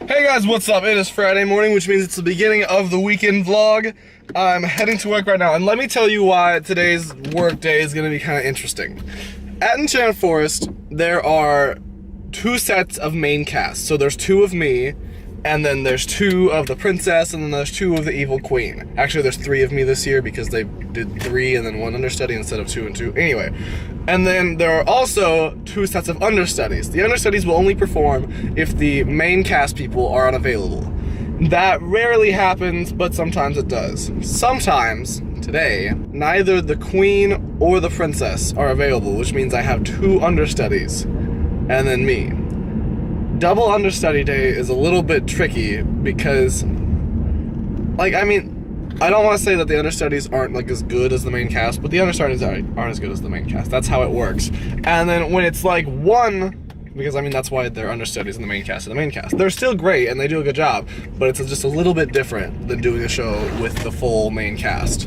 Hey guys, what's up? It is Friday morning, which means it's the beginning of the weekend vlog. I'm heading to work right now, and let me tell you why today's work day is going to be kind of interesting. At Enchanted Forest, there are two sets of main cast. So there's two of me, and then there's two of the princess, and then there's two of the evil queen. Actually, there's three of me this year because they did three and then one understudy instead of two and two. Anyway, and then there are also two sets of understudies. The understudies will only perform if the main cast people are unavailable. That rarely happens, but sometimes it does. Sometimes, today, neither the queen or the princess are available, which means I have two understudies, and then me. Double understudy day is a little bit tricky because, I don't want to say that the understudies aren't as good as the main cast, but the understudies aren't as good as the main cast. That's how it works. And then when it's one, because that's why they're understudies in the main cast and the main cast. They're still great and they do a good job, but it's just a little bit different than doing a show with the full main cast.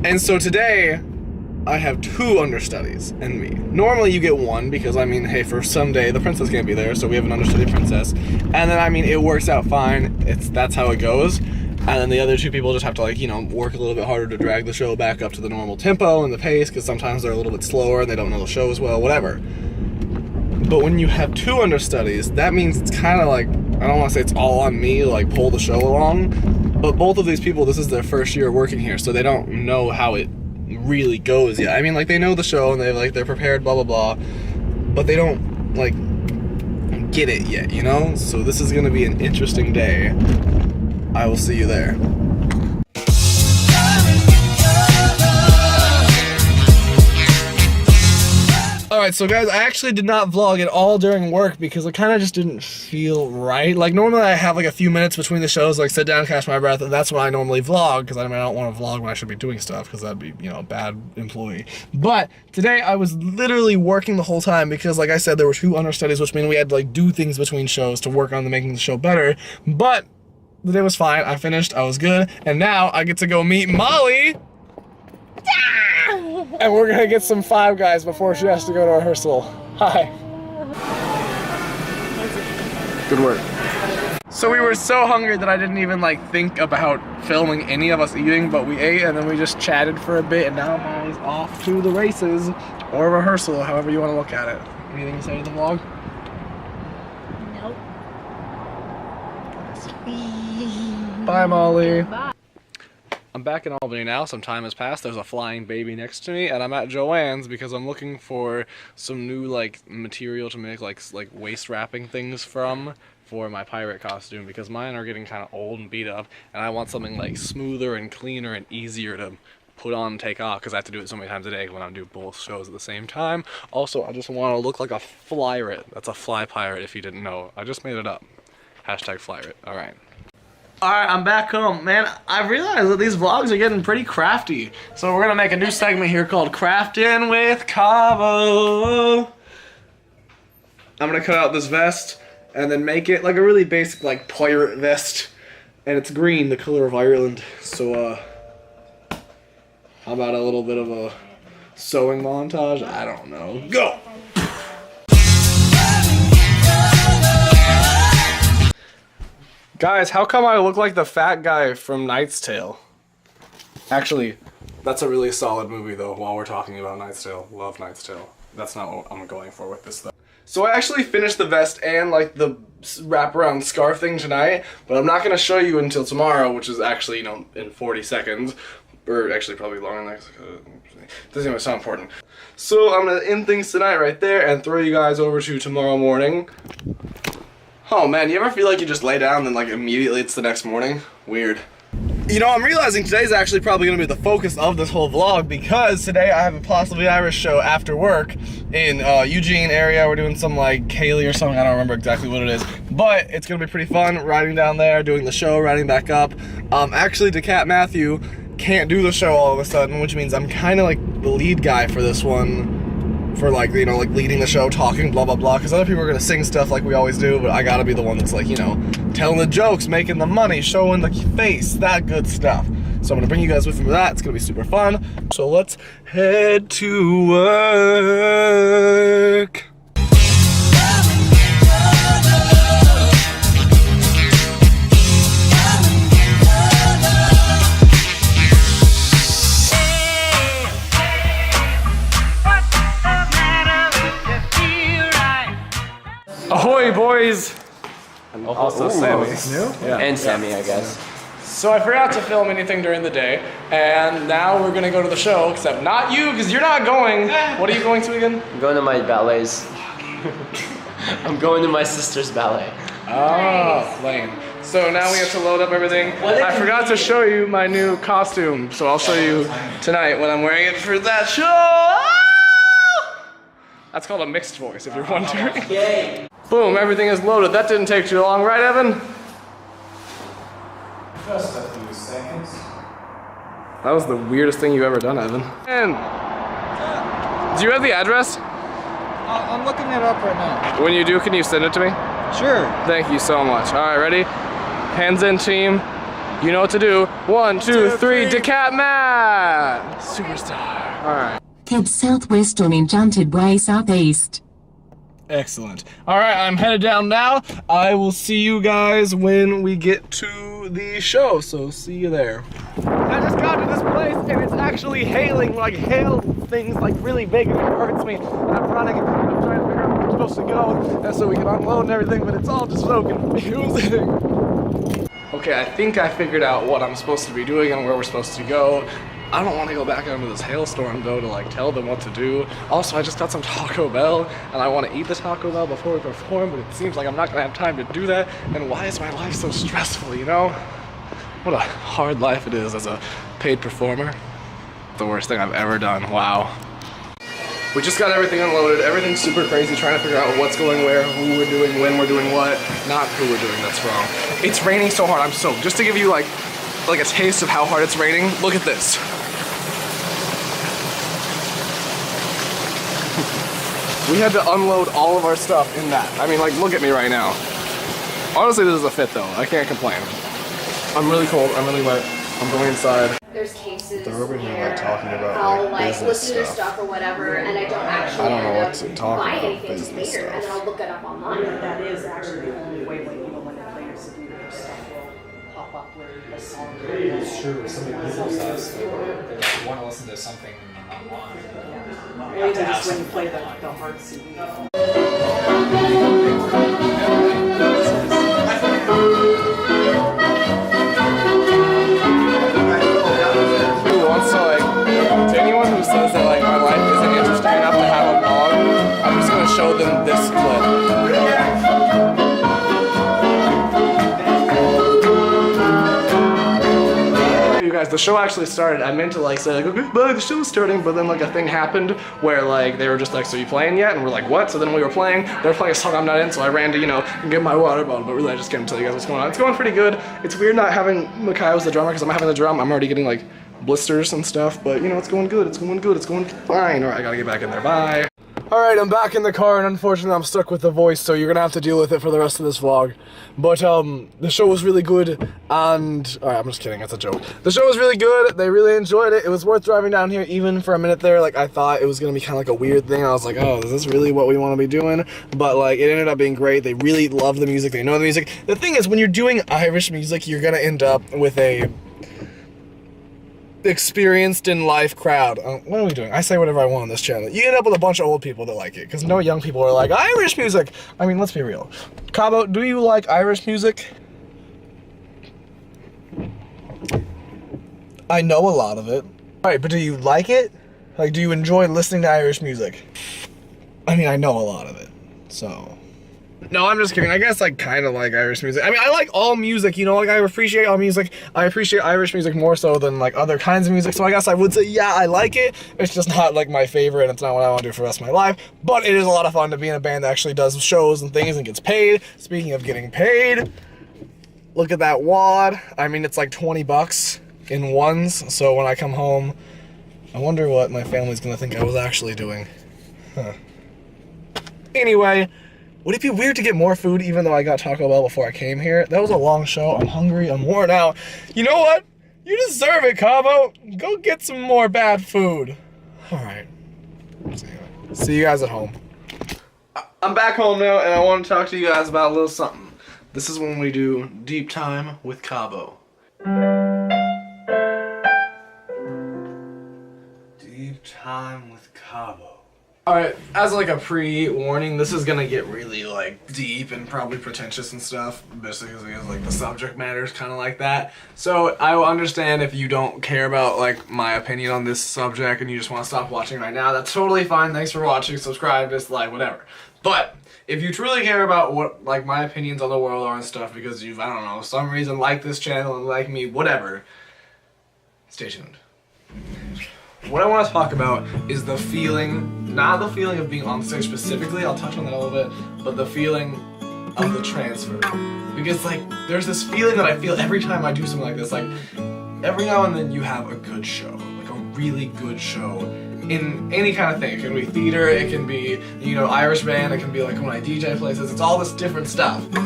And so today, I have two understudies and me. Normally you get one because, hey, for someday the princess can't be there, so we have an understudy princess. And then, it works out fine. That's how it goes. And then the other two people just have to, work a little bit harder to drag the show back up to the normal tempo and the pace, because sometimes they're a little bit slower and they don't know the show as well, whatever. But when you have two understudies, that means it's kind of I don't want to say it's all on me to, pull the show along, but both of these people, this is their first year working here, so they don't know how it really goes yet. They know the show and they're prepared, blah blah blah, but they don't get it yet, so this is gonna be an interesting day. I will see you there. Alright, so guys, I actually did not vlog at all during work because it kind of just didn't feel right. Normally I have a few minutes between the shows, sit down, catch my breath, and that's when I normally vlog, because I don't want to vlog when I should be doing stuff, because that'd be, a bad employee. But today I was literally working the whole time because, like I said, there were two understudies, which means we had to do things between shows to work on making the show better. But the day was fine, I finished, I was good, and now I get to go meet Molly! And we're gonna get some Five Guys before she has to go to rehearsal. Hi. Good work. So we were so hungry that I didn't even think about filming any of us eating, but we ate and then we just chatted for a bit, and now Molly's off to the races, or rehearsal, however you want to look at it. Anything to say to the vlog? Nope. Bye, Molly. Bye. I'm back in Albany now. Some time has passed. There's a flying baby next to me, and I'm at Joann's because I'm looking for some new material to make waist wrapping things from for my pirate costume, because mine are getting kind of old and beat up, and I want something smoother and cleaner and easier to put on and take off, because I have to do it so many times a day when I'm doing both shows at the same time. Also, I just want to look like a fly-rit. That's a fly pirate if you didn't know. I just made it up. Hashtag fly-rit. Alright. Alright, I'm back home. Man, I realized that these vlogs are getting pretty crafty. So we're gonna make a new segment here called Crafting with Cabo. I'm gonna cut out this vest and then make it a really basic pirate vest. And it's green, the color of Ireland. So how about a little bit of a sewing montage? I don't know. Go! Guys, how come I look like the fat guy from Knight's Tale? Actually, that's a really solid movie though, while we're talking about Knight's Tale. Love Knight's Tale. That's not what I'm going for with this though. So I actually finished the vest and the wraparound scarf thing tonight, but I'm not going to show you until tomorrow, which is actually, in 40 seconds. Or actually probably longer than that. Doesn't even sound important. So I'm going to end things tonight right there and throw you guys over to tomorrow morning. Oh man, you ever feel like you just lay down and immediately it's the next morning? Weird. I'm realizing today's actually probably going to be the focus of this whole vlog, because today I have a Possibly Irish show after work in Eugene area. We're doing some Kaylee or something, I don't remember exactly what it is, but it's going to be pretty fun riding down there, doing the show, riding back up. Actually, DeCat Matthew can't do the show all of a sudden, which means I'm kind of the lead guy for this one. For leading the show, talking, blah blah blah, because other people are gonna sing stuff like we always do, but I gotta be the one that's telling the jokes, making the money, showing the face, that good stuff. So I'm gonna bring you guys with me for that. It's gonna be super fun. So let's head to work. And also Sammy. Yeah. And Sammy, I guess. So I forgot to film anything during the day, and now we're gonna go to the show, except not you, because you're not going. What are you going to again? I'm going to my ballets. I'm going to my sister's ballet. Oh, lame. So now we have to load up everything. I forgot to show you my new costume, so I'll show you tonight when I'm wearing it for that show. That's called a mixed voice, if you're wondering. Yay! Boom, everything is loaded. That didn't take too long, right, Evan? Just a few seconds. That was the weirdest thing you've ever done, Evan. And do you have the address? I'm looking it up right now. When you do, can you send it to me? Sure. Thank you so much. All right, ready? Hands in, team. You know what to do. 1, 2, 3, Decat Matt! Superstar. All right. Keep southwest on Enchanted Way southeast. Excellent. All right, I'm headed down now. I will see you guys when we get to the show, so see you there. I just got to this place and it's actually hailing, like hail things like really big and it hurts me. And I'm running, I'm trying to figure out where I'm supposed to go and so we can unload and everything, but it's all just so confusing. Okay, I think I figured out what I'm supposed to be doing and where we're supposed to go. I don't want to go back into this hailstorm though to like tell them what to do. Also, I just got some Taco Bell and I want to eat the Taco Bell before we perform, but it seems like I'm not gonna have time to do that. And why is my life so stressful, you know? What a hard life it is as a paid performer. The worst thing I've ever done, wow. We just got everything unloaded, everything's super crazy, trying to figure out what's going where, who we're doing, when we're doing what, not who we're doing, that's wrong. It's raining so hard, I'm soaked. Just to give you like a taste of how hard it's raining, look at this. We had to unload all of our stuff in that. I mean, like, look at me right now. Honestly, this is a fit though. I can't complain. I'm really cold, I'm really wet. I'm going inside. There's cases They're over here, where like, talking about, I'll like, business listen to stuff. stuff or whatever, and I don't actually I don't know end what up to talk buying about anything business later, stuff. and then I'll look it up online. That is actually the only way, like, even when the players do their stuff will pop up where the song It's true. So many people says they want to listen to something online. or even just when you play the hard CD. Who wants to like, to anyone who says that like my life isn't interesting enough to have a vlog, I'm just gonna show them this clip. You guys, the show actually started. I meant to like say like, okay, bye, the show's starting, but then like a thing happened where like they were just like, so you playing yet? And we're like, what? So then we were playing. They're playing a song I'm not in, so I ran to, you know, get my water bottle. But really, I just came to tell you guys what's going on. It's going pretty good. It's weird not having Makai as the drummer because I'm having the drum. I'm already getting like blisters and stuff, but you know, it's going good. It's going good. It's going fine. All right, I gotta get back in there. Bye. All right, I'm back in the car, and unfortunately, I'm stuck with the voice, so you're gonna have to deal with it for the rest of this vlog. But the show was really good, and all right, I'm just kidding. That's a joke. The show was really good. They really enjoyed it. It was worth driving down here, even for a minute there. Like I thought it was gonna be kind of like a weird thing. I was like, oh, is this really what we want to be doing? But like, it ended up being great. They really love the music. They know the music. The thing is, when you're doing Irish music, you're gonna end up with a experienced in life crowd. What are we doing? I say whatever I want on this channel. You end up with a bunch of old people that like it, because no young people are like, Irish music! I mean, let's be real. Cabo, do you like Irish music? I know a lot of it. Alright, but do you like it? Like, do you enjoy listening to Irish music? I mean, I know a lot of it, so... No, I'm just kidding. I guess I kind of like Irish music. I mean, I like all music, you know, like I appreciate all music. I appreciate Irish music more so than like other kinds of music. So I guess I would say, yeah, I like it. It's just not like my favorite. It's not what I want to do for the rest of my life. But it is a lot of fun to be in a band that actually does shows and things and gets paid. Speaking of getting paid, look at that wad. I mean, it's like 20 bucks in ones. So when I come home, I wonder what my family's gonna think I was actually doing. Huh. Anyway, would it be weird to get more food even though I got Taco Bell before I came here? That was a long show. I'm hungry. I'm worn out. You know what? You deserve it, Cabo. Go get some more bad food. All right. See you guys at home. I'm back home now, and I want to talk to you guys about a little something. This is when we do Deep Time with Cabo. Deep Time with Cabo. Alright, as like a pre-warning, this is gonna get really like deep and probably pretentious and stuff, basically because like the subject matter is kind of like that. So I will understand if you don't care about like my opinion on this subject and you just want to stop watching right now. That's totally fine. Thanks for watching. Subscribe, dislike, whatever. But if you truly care about what like my opinions on the world are and stuff, because you've, I don't know, some reason like this channel and like me, whatever, stay tuned. What I want to talk about is the feeling, not the feeling of being on stage specifically, I'll touch on that a little bit, but the feeling of the transfer. Because like, there's this feeling that I feel every time I do something like this, like, every now and then you have a good show, like a really good show in any kind of thing. It can be theater, it can be, you know, Irish band, it can be like when I DJ places, it's all this different stuff. But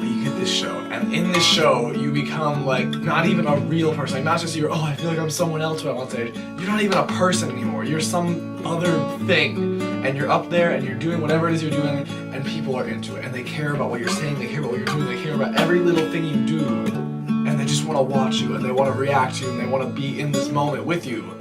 you get this show, and in this show, you become like, not even a real person, like not just you're, oh, I feel like I'm someone else when I'm on stage. You're not even a person anymore, you're some other thing. And you're up there, and you're doing whatever it is you're doing, and people are into it, and they care about what you're saying, they care about what you're doing, they care about every little thing you do, and they just want to watch you, and they want to react to you, and they want to be in this moment with you.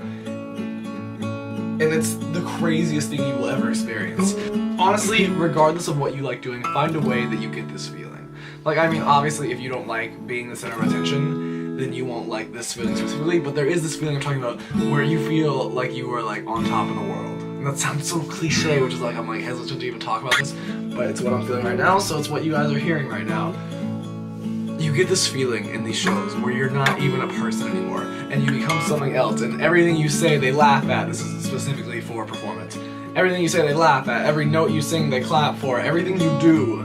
And it's the craziest thing you will ever experience. Honestly, regardless of what you like doing, find a way that you get this feeling. Like, I mean, obviously, if you don't like being the center of attention, then you won't like this feeling specifically, but there is this feeling I'm talking about where you feel like you are, like, on top of the world. And that sounds so cliche, which is like, I'm, like, hesitant to even talk about this, but it's what I'm feeling right now, so it's what you guys are hearing right now. You get this feeling in these shows where you're not even a person anymore, and you become something else, and everything you say they laugh at. This is specifically for performance. Everything you say they laugh at, every note you sing they clap for, everything you do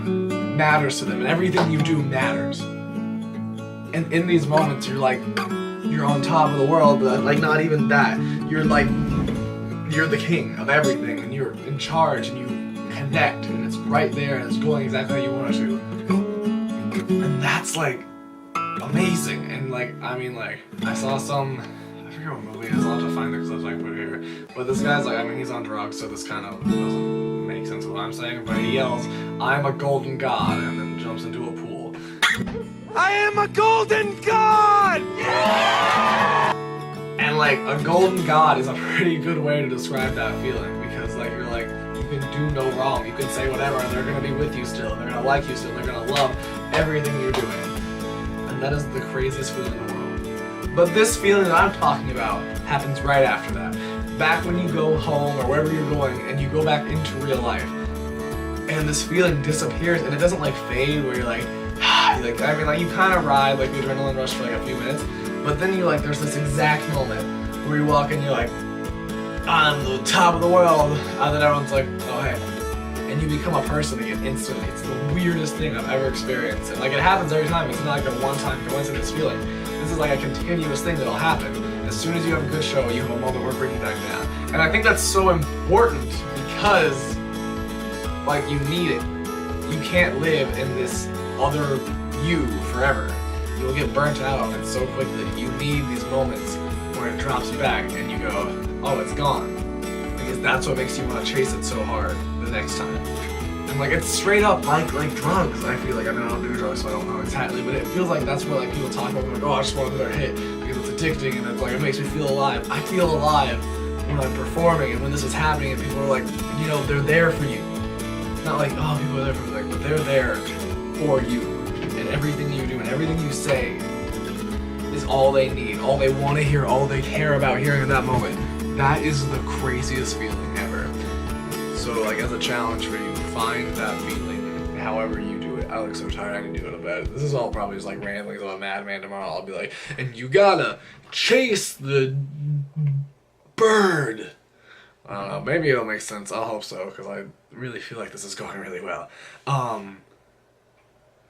matters to them, and everything you do matters. And in these moments you're like, you're on top of the world, but like not even that. You're like, you're the king of everything, and you're in charge, and you connect, and it's right there, and it's going exactly how you want it to. And that's like amazing. And like, I mean, like, I saw some, I forget what movie it is, I'll have to find the clips I put here, but this guy's like, I mean, he's on drugs, so this kind of doesn't make sense what I'm saying, but he yells, "I'm a golden god," and then jumps into a pool. I am a golden god! Yeah! And like, a golden god is a pretty good way to describe that feeling, because like, you're like, you can do no wrong, you can say whatever, and they're gonna be with you still, they're gonna like you still, they're gonna love everything you're doing. And that is the craziest feeling in the world. But this feeling that I'm talking about happens right after that. Back when you go home or wherever you're going and you go back into real life, and this feeling disappears, and it doesn't like fade where you're like, like, I mean, like, you kind of ride like the adrenaline rush for like a few minutes, but then you like, there's this exact moment where you walk in, you're like, I'm the top of the world, and then everyone's like, oh hey. And you become a person again instantly. It's the weirdest thing I've ever experienced. And like, it happens every time. It's not like a one-time coincidence feeling. This is like a continuous thing that'll happen. As soon as you have a good show, you have a moment where bringing back down. And I think that's so important because, like, you need it. You can't live in this other you forever. You'll get burnt out on it so quickly. You need these moments where it drops back and you go, oh, it's gone. Because that's what makes you want to chase it so hard the next time. And like, it's straight up like drugs, I feel like. I mean, I don't do drugs, so I don't know exactly, but it feels like that's what like people talk about, like, oh, I just want another hit, because it's addicting, and it's like, it makes me feel alive. I feel alive when I'm performing, and when this is happening, and people are like, you know, they're there for you. Not like, oh, people are there for me, like, but they're there for you. And everything you do and everything you say is all they need, all they want to hear, all they care about hearing at that moment. That is the craziest feeling ever. So like, as a challenge for you, find that feeling however you do it. I look so tired, I can do it in bed. This is all probably just like ramblings of a madman tomorrow. I'll be like, and you gotta chase the bird. I don't know, maybe it'll make sense. I'll hope so, because I really feel like this is going really well.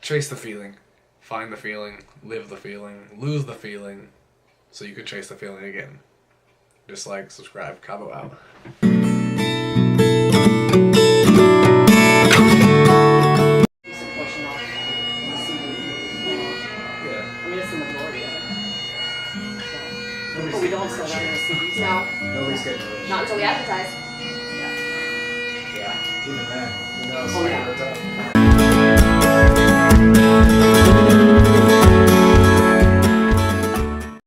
Chase the feeling. Find the feeling. Live the feeling. Lose the feeling. So you can chase the feeling again. Dislike, subscribe, Cabo out. Decent portion off the CD. Yeah. I mean, it's the majority of it. So, Nobody's but we don't getting sell that in the rich. CDs. No, Nobody's getting rich. not until we advertise. Yeah. Even then. Who knows? Oh, yeah. Like,